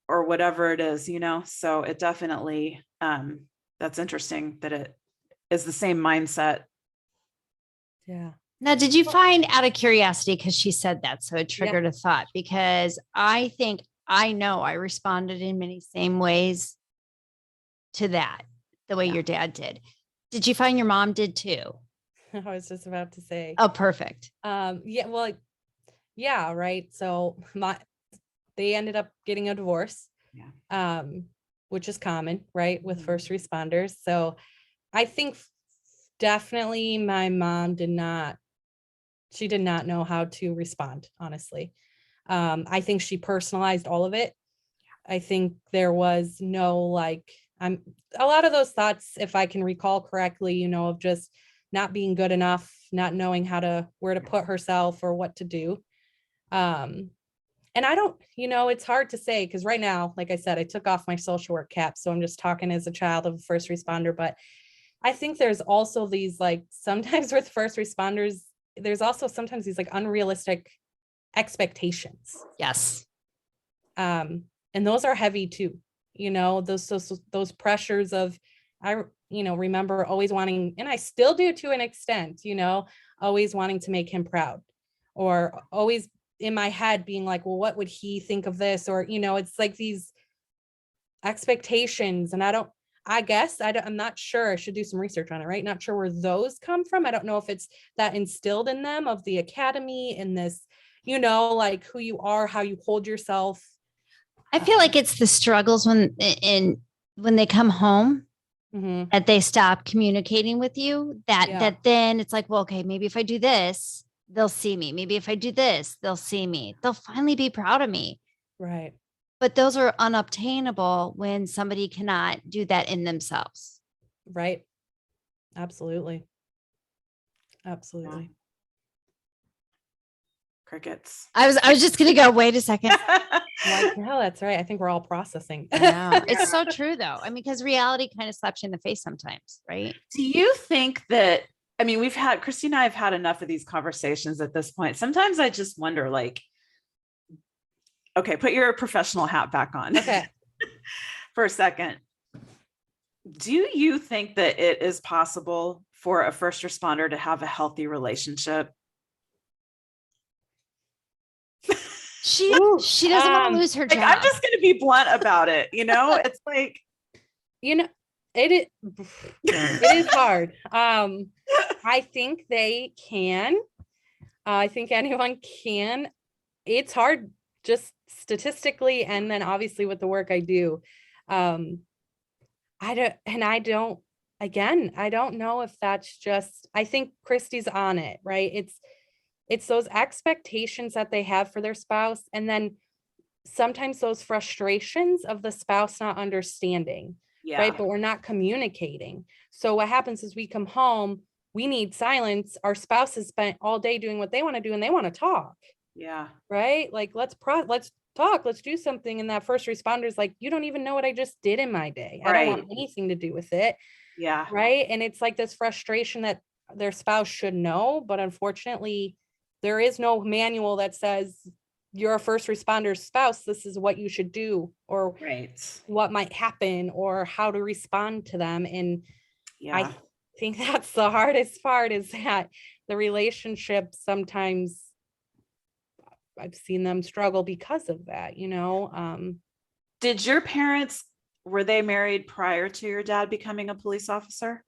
or whatever it is, so it definitely, that's interesting that it is the same mindset. Yeah. Now, did you find, out of curiosity, because she said that, so it Yeah. triggered a thought, because I think I know I responded in many same ways to that, the way Yeah. your dad did. Did you find your mom did too? I was just about to say. Oh, perfect. Yeah, well, yeah, right. So they ended up getting a divorce. Yeah. Which is common, right, with Mhm. first responders. So I think definitely my mom did not know how to respond, honestly. I think she personalized all of it. I think there was no like, I'm a lot of those thoughts, if I can recall correctly, of just not being good enough, not knowing where to put herself or what to do. And I don't, it's hard to say because right now, like I said, I took off my social work cap. So I'm just talking as a child of a first responder. But I think there's also these like sometimes with first responders, there's also sometimes these like unrealistic expectations. Yes. And those are heavy too. Those pressures of, I remember always wanting, and I still do to an extent, always wanting to make him proud, or always in my head being like, well, what would he think of this? Or, it's like these expectations. And I'm not sure. I should do some research on it, right? Not sure where those come from. I don't know if it's that instilled in them of the academy and this, like who you are, how you hold yourself. I feel like it's the struggles when they come home, Mhm. that they stop communicating with you, Yeah. that then it's like, well, okay, maybe if I do this, they'll see me. Maybe if I do this, they'll see me. They'll finally be proud of me. Right. But those are unobtainable when somebody cannot do that in themselves. Right. Absolutely. Absolutely. Crickets. I was just gonna go, wait a second. Like, no, that's right. I think we're all processing. I know. It's so true though. I mean, because reality kind of slaps you in the face sometimes, right? Do you think that, I mean, Christy and I have had enough of these conversations at this point. Sometimes I just wonder, like, okay, put your professional hat back on. Okay. For a second. Do you think that it is possible for a first responder to have a healthy relationship? She Ooh, she doesn't want to lose her Like, job. I'm just going to be blunt about it. It's like, you know, it is hard. I think they can. I think anyone can. It's hard just statistically, and then obviously with the work I do. I don't know if that's just, I think Christy's on it, right? It's those expectations that they have for their spouse, and then sometimes those frustrations of the spouse not understanding, yeah, right? But we're not communicating. So what happens is we come home, we need silence. Our spouse has spent all day doing what they want to do and they want to talk, yeah, right? Like, let's talk, let's do something. And that first responder's like, you don't even know what I just did in my day. I don't want right. anything to do with it, Yeah, right? And it's like this frustration that their spouse should know, but unfortunately, there is no manual that says you're a first responder's spouse, this is what you should do, or right. what might happen, or how to respond to them. And Yeah. I think that's the hardest part, is that the relationship sometimes I've seen them struggle because of that, Did your parents, were they married prior to your dad becoming a police officer?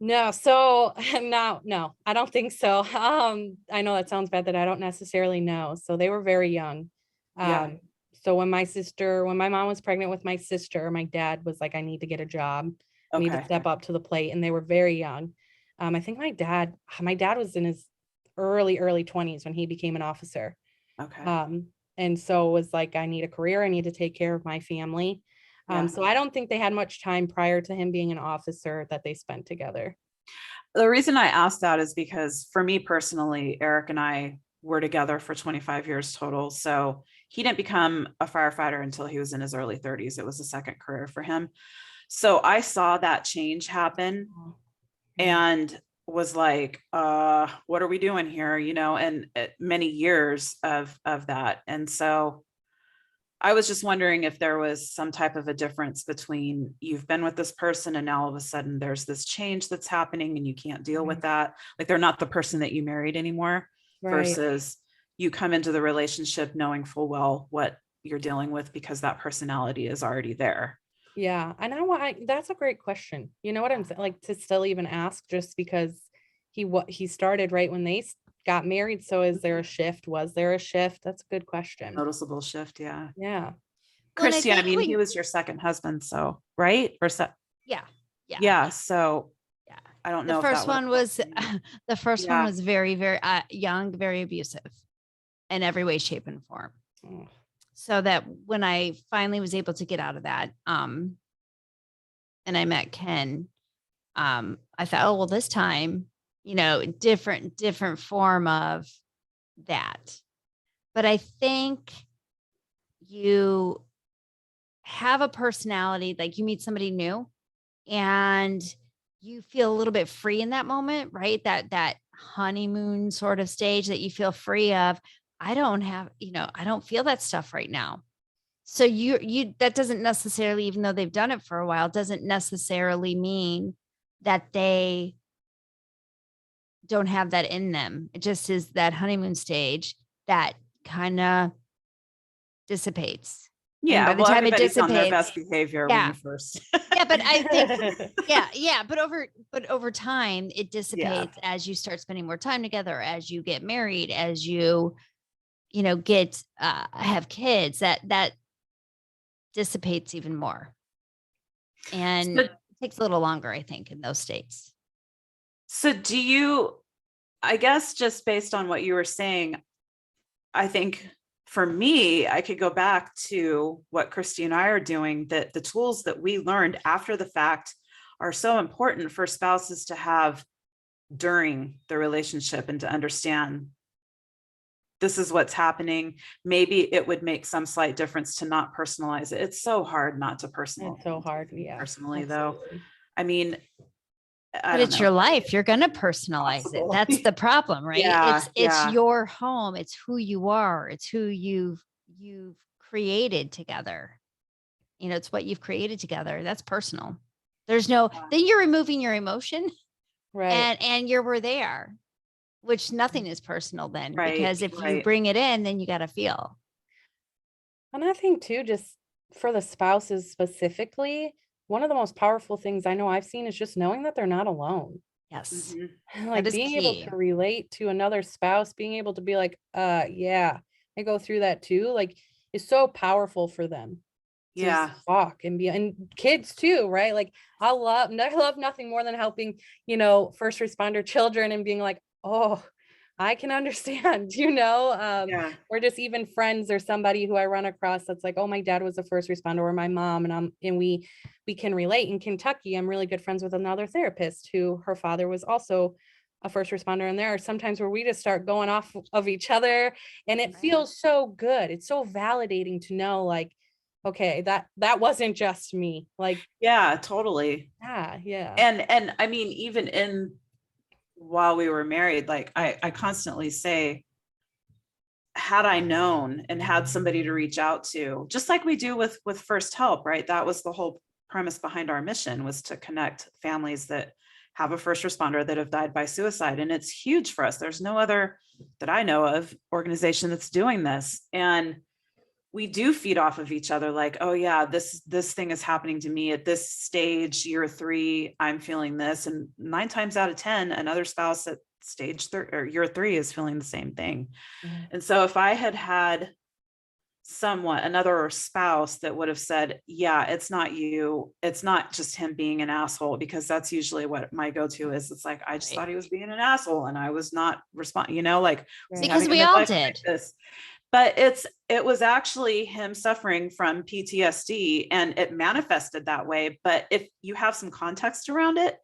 No, so no, I don't think so. I know that sounds bad that I don't necessarily know. So they were very young. Yeah. So when my mom was pregnant with my sister, my dad was like, I need to get a job. I need to Okay. step up to the plate. And they were very young. I think my dad was in his early 20s when he became an officer. Okay. And so it was like, I need a career, I need to take care of my family. Yeah. So I don't think they had much time prior to him being an officer that they spent together. The reason I asked that is because for me personally, Eric and I were together for 25 years total. So he didn't become a firefighter until he was in his early 30s. It was a second career for him. So I saw that change happen and was like, what are we doing here? And many years of that. And so I was just wondering if there was some type of a difference between you've been with this person and now all of a sudden there's this change that's happening and you can't deal with that. Like, they're not the person that you married anymore, Right. versus you come into the relationship knowing full well what you're dealing with because that personality is already there. Yeah. And that's a great question. You know what I'm saying? Like, to still even ask, just because he started right when they got married. So is there a shift? Was there a shift? That's a good question. Noticeable shift. Yeah. Yeah. Well, and Christy, I think mean, when- he was your second husband. So, right. yeah. Yeah. So Yeah. I don't The know. first one was the first one Yeah. was very, very young, very abusive in every way, shape, and form. Oh, So that when I finally was able to get out of that, and I met Ken, I thought, oh well, this time, different form of that. But I think you have a personality, like you meet somebody new and you feel a little bit free in that moment, right? That honeymoon sort of stage that you feel free of. I don't feel that stuff right now. So you that doesn't necessarily, even though they've done it for a while, doesn't necessarily mean that they don't have that in them. It just is that honeymoon stage that kind of dissipates. Yeah. by the Well, time it everybody's on their best dissipates- behavior Yeah. when you first. Yeah, but I think yeah, but over time it dissipates as you start spending more time together, as you get married, as you get have kids, that dissipates even more. And So- it takes a little longer, I think, in those states. So do you, I guess just based on what you were saying, I think for me, I could go back to what Christy and I are doing, that the tools that we learned after the fact are so important for spouses to have during the relationship and to understand this is what's happening. Maybe it would make some slight difference to not personalize it. It's so hard not to personalize. It's so hard. Yeah. Personally, though, absolutely. I mean, I But don't it's know. your life. You're going to personalize it. Possible. That's the problem, right? Yeah, It's yeah. your home. It's who you are. It's who you've created together. You know, it's what you've created together. That's personal. There's no, Yeah. then you're removing your emotion Right. and we're there, which nothing is personal then, Right, because if you right. bring it in, then you got to feel. And I think too, just for the spouses specifically, one of the most powerful things I know I've seen is just knowing that they're not alone. Yes. Mhm. Like is being able key. to relate to another spouse, being able to be like, yeah, I go through that too, like is so powerful for them to just Yeah. talk and be, and kids too, right? Like I love nothing more than helping, first responder children and being like, oh, I can understand, Yeah. or just even friends or somebody who I run across that's like, oh, my dad was a first responder, or my mom, and we can relate. In Kentucky, I'm really good friends with another therapist who her father was also a first responder, and there are sometimes where we just start going off of each other, and it Right. feels so good. It's so validating to know, like, okay, that wasn't just me. Like, Yeah, totally. yeah. And I mean, even while we were married, like I constantly say, had I known and had somebody to reach out to, just like we do with First Help, right? That was the whole premise behind our mission, was to connect families that have a first responder that have died by suicide. And it's huge for us. There's no other that I know of organization that's doing this. And we do feed off of each other, like, oh yeah, this thing is happening to me at this stage, year 3, I'm feeling this. And 9 times out of 10, another spouse at stage 3 or year 3 is feeling the same thing. Yeah. And so if I had another spouse that would have said, yeah, it's not you, it's not just him being an asshole, because that's usually what my go-to is. It's like, I just Right. thought he was being an asshole and I was not responding, like Right. Because having we a all midlife did. crisis. But it was actually him suffering from PTSD, and it manifested that way. But if you have some context around it,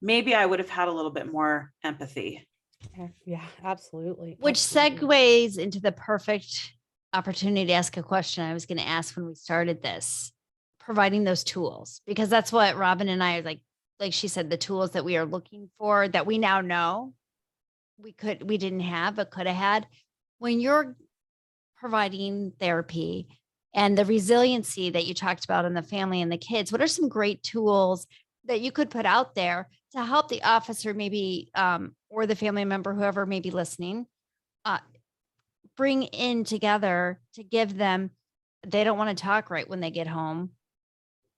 maybe I would have had a little bit more empathy. Yeah, absolutely. Which Absolutely. segues into the perfect opportunity to ask a question I was going to ask when we started this, providing those tools, because that's what Robin and I are like she said, the tools that we are looking for that we now know we didn't have, but could have had. When you're providing therapy and the resiliency that you talked about in the family and the kids, what are some great tools that you could put out there to help the officer maybe, or the family member, whoever may be listening, bring in together to give them, they don't want to talk right when they get home.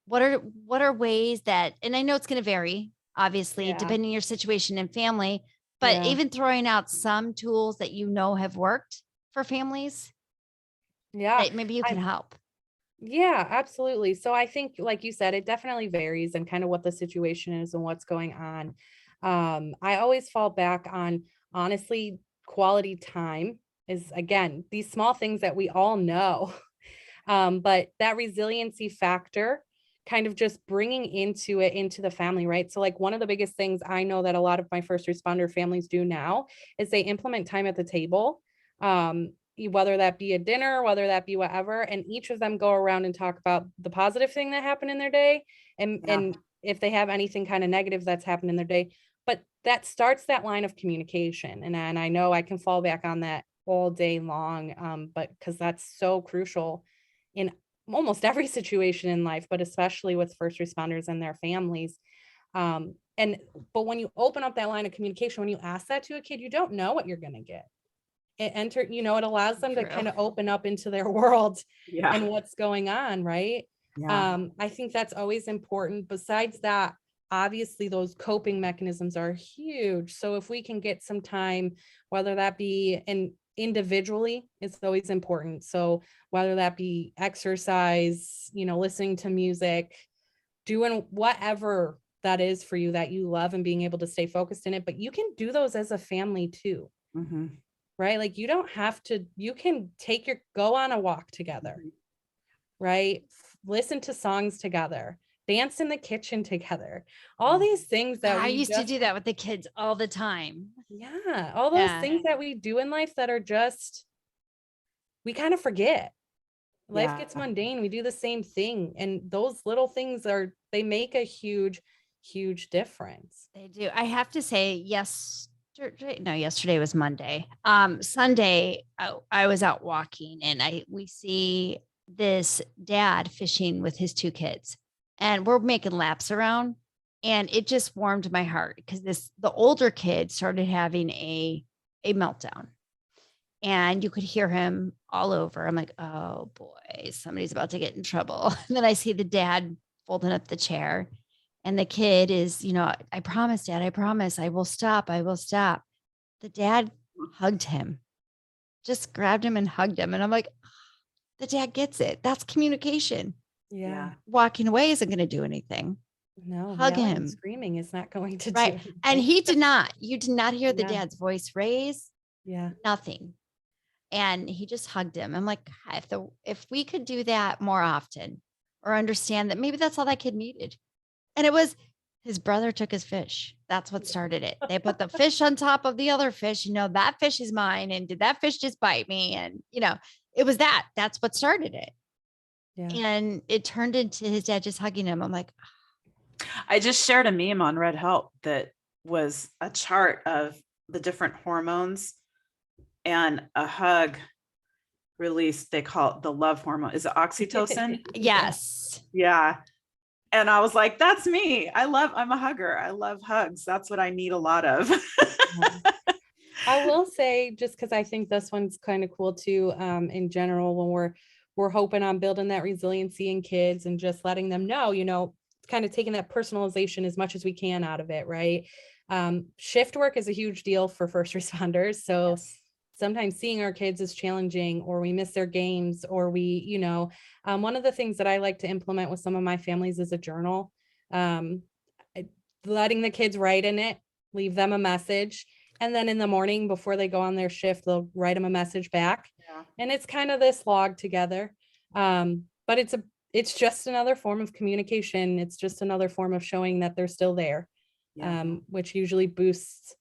What are ways that, and I know it's going to vary, obviously, Yeah. depending on your situation and family, but Yeah. even throwing out some tools that have worked for families Yeah. that maybe you can help. Yeah, absolutely. So I think, like you said, it definitely varies and kind of what the situation is and what's going on. I always fall back on, honestly, quality time is, again, these small things that we all know. But that resiliency factor, kind of just bringing into the family, right? So like one of the biggest things I know that a lot of my first responder families do now is they implement time at the table. Whether that be a dinner, whether that be whatever, and each of them go around and talk about the positive thing that happened in their day, and Yeah. and if they have anything kind of negative that's happened in their day. But that starts that line of communication, and I know I can fall back on that all day long, but because that's so crucial in almost every situation in life, but especially with first responders and their families. But when you open up that line of communication, when you ask that to a kid, you don't know what you're going to get. It allows them to True. kind of open up into their world Yeah. and what's going on, right? Yeah. I think that's always important. Besides that, obviously those coping mechanisms are huge. So if we can get some time, whether that be, and individually is always important. So whether that be exercise, listening to music, doing whatever that is for you that you love and being able to stay focused in it, but you can do those as a family too, Mhm. right? Like you don't have to, you can go on a walk together, right? Listen to songs together, dance in the kitchen together, all these things that I we used to just, do that with the kids all the time. yeah, all those Yeah. things that we do in life that are just, we kind of forget. Life Yeah. gets mundane. We do the same thing. And those little things they make a huge, huge difference. They do. I have to say, yesterday was Monday. Sunday, I was out walking and we see this dad fishing with his two kids, and we're making laps around, and it just warmed my heart because the older kid started having a meltdown, and you could hear him all over. I'm like, oh boy, somebody's about to get in trouble. And then I see the dad folding up the chair, and the kid is, I promise, Dad, I promise, I will stop. I will stop. The dad hugged him, just grabbed him and hugged him. And I'm like, the dad gets it. That's communication. Yeah. Walking away isn't going to do anything. No, Hug yelling and him. screaming is not going to Right. do And anything. you did not hear the Yeah. dad's voice raise, Yeah. nothing. And he just hugged him. I'm like, God, if we could do that more often, or understand that maybe that's all that kid needed. And it was his brother took his fish. That's what started it. They put the fish on top of the other fish. That fish is mine. And did that fish just bite me? And, it was that's what started it. Yeah. And it turned into his dad just hugging him. I'm like, I just shared a meme on Red Help that was a chart of the different hormones, and a hug released, they call it the love hormone. Is it oxytocin? yes. Yeah. And I was like, that's me. I'm a hugger. I love hugs. That's what I need a lot of. I will say, just because I think this one's kind of cool too, in general, when we're hoping on building that resiliency in kids and just letting them know, kind of taking that personalization as much as we can out of it, right? Shift work is a huge deal for first responders. So Yes. sometimes seeing our kids is challenging, or we miss their games, or one of the things that I like to implement with some of my families is a journal. Letting the kids write in it, leave them a message. And then in the morning before they go on their shift, they'll write them a message back. Yeah. And it's kind of this log together. But it's just another form of communication. It's just another form of showing that they're still there. Yeah. Which usually boosts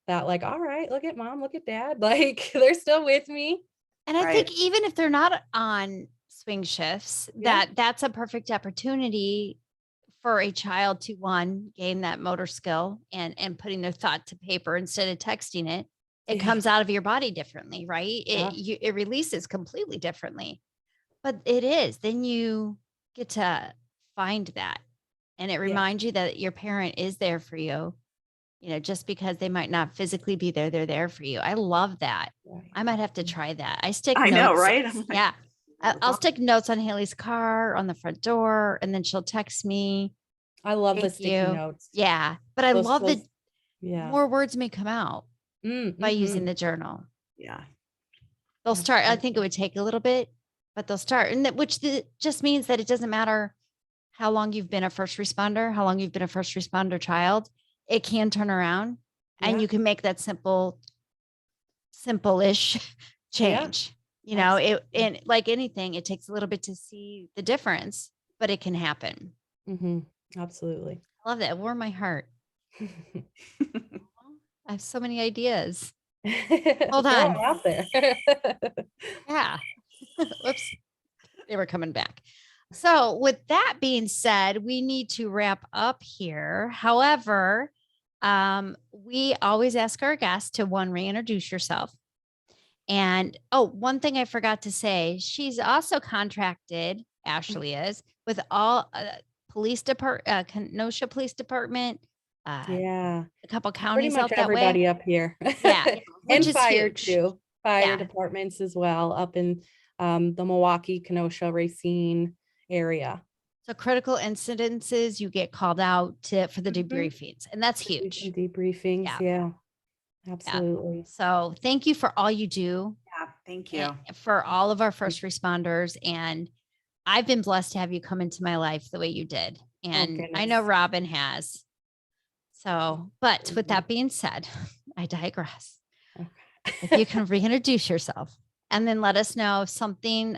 that, like, all right, look at mom, look at dad, like they're still with me. And I Right. think even if they're not on swing shifts, Yeah. that's a perfect opportunity for a child to gain that motor skill and putting their thought to paper instead of texting it. It Yeah. comes out of your body differently, right? Yeah. It releases completely differently. But then you get to find that, and it reminds you that your parent is there for you. Just because they might not physically be there, they're there for you. I love that. Right. I might have to try that. I stick I know, notes. right? I'm like, Yeah. I'll stick notes on Haley's car on the front door, and then she'll text me. I love the Thank sticky you. notes. Yeah. But I love that Yeah. more words may come out by using the journal. Yeah. They'll start. I Absolutely. think it would take a little bit, but they'll start. And just means that it doesn't matter how long you've been a first responder, how long you've been a first responder child. It can turn around, and Yeah. you can make that simple-ish change. And like anything, it takes a little bit to see the difference, but it can happen. Absolutely. I love that. It warmed my heart. I have so many ideas. Hold Throw 'em on. out there. Yeah. Whoops. They were coming back. So with that being said, we need to wrap up here. However, we always ask our guests to reintroduce yourself. And one thing I forgot to say, she's also contracted, Ashley is, with all police department, Kenosha Police Department, Yeah. a couple Pretty counties much out that everybody way. up here. Yeah, And which is fire huge. too. Fire Yeah. departments as well up in the Milwaukee, Kenosha, Racine area. So critical incidences, you get called out for the Mhm. debriefings, and that's Do huge. some debriefings. Yeah. Yeah. Absolutely. So thank you for all you do. Thank you. for all of our first responders. And I've been blessed to have you come into my life the way you did. And I know goodness. Robin has. So, but with Mhm. that being said, I digress. If Okay. you can reintroduce yourself and then let us know something,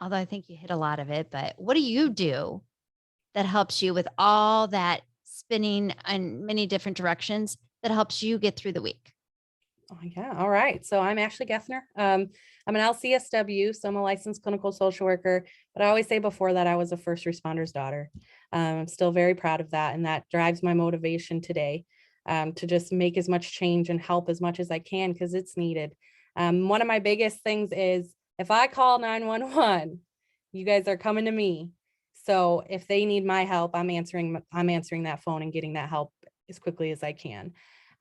although I think you hit a lot of it, but what do you do that helps you with all that spinning in many different directions that helps you get through the week? Oh, yeah. All right. So I'm Ashley Geffner. I'm an LCSW, so I'm a licensed clinical social worker. But I always say before that I was a first responder's daughter. I'm still very proud of that. And that drives my motivation today, to just make as much change and help as much as I can because it's needed. One of my biggest things is if I call 911, you guys are coming to me. So if they need my help, I'm answering that phone and getting that help as quickly as I can.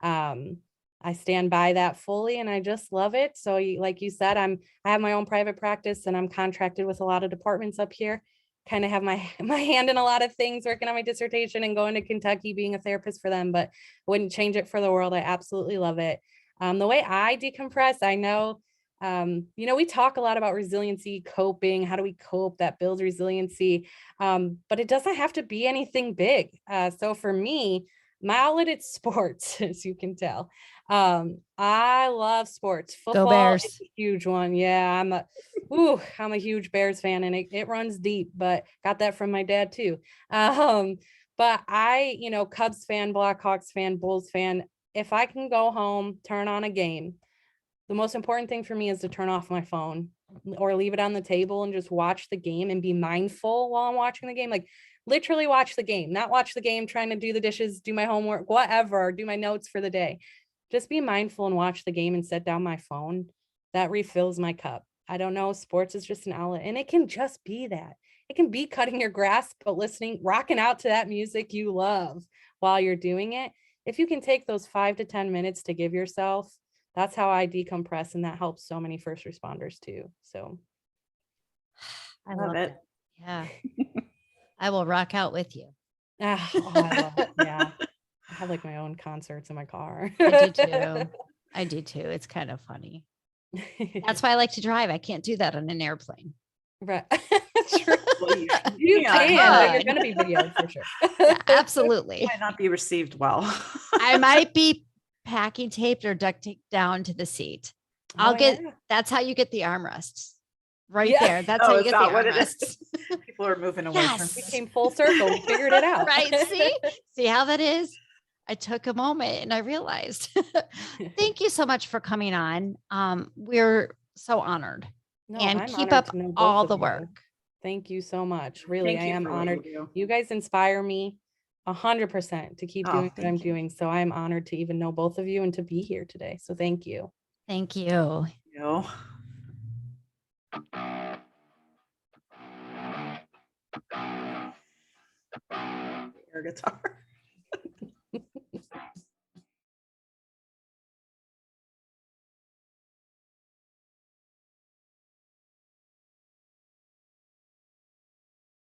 Um, I stand by that fully and I just love it. So like you said, I have my own private practice and I'm contracted with a lot of departments up here. Kind of have my my hand in a lot of things, working on my dissertation and going to Kentucky, being a therapist for them, but wouldn't change it for the world. I absolutely love it. The way I decompress, I know, we talk a lot about resiliency, coping, how do we cope that builds resiliency, but it doesn't have to be anything big. So for me, my outlet is sports, as you can tell. I love sports. Go Football is Bears. a huge one. Yeah, I'm a huge Bears fan and it runs deep, but got that from my dad too. But Cubs fan, Blackhawks fan, Bulls fan, if I can go home, turn on a game, the most important thing for me is to turn off my phone or leave it on the table and just watch the game and be mindful while I'm watching the game. Like literally watch the game, not watch the game trying to do the dishes, do my homework, whatever, do my notes for the day. Just be mindful and watch the game and set down my phone. That refills my cup. I don't know. Sports is just an outlet and it can just be that. It can be cutting your grass, but rocking out to that music you love while you're doing it. If you can take those 5 to 10 minutes to give yourself, that's how I decompress. And that helps so many first responders too. So I Love love it. it. Yeah. I will rock out with you. I love it. Yeah. I have like my own concerts in my car. I do too. I do too. It's kind of funny. That's why I like to drive. I can't do that on an airplane. Right. True. Well, You yeah, can, but you're could. gonna be videoed for sure. Yeah, absolutely. might not be received well. I might be packing taped or duct taped down to the seat. Yeah. That's how you get the armrests right Yeah. there. That's how you is get the that what it armrests. is? People are moving away from Yes. We came full circle. We figured it out. Right. See how that is? I took a moment and I realized. Thank you so much for coming on. We're so honored. No, And I'm keep honored up to know both all of the you. work. Thank you so much. Really, Thank I you am for what honored. you do. You guys inspire me 100% to keep Oh, doing what thank I'm you. doing. So I'm honored to even know both of you and to be here today. So thank you. Thank you. You. Air guitar.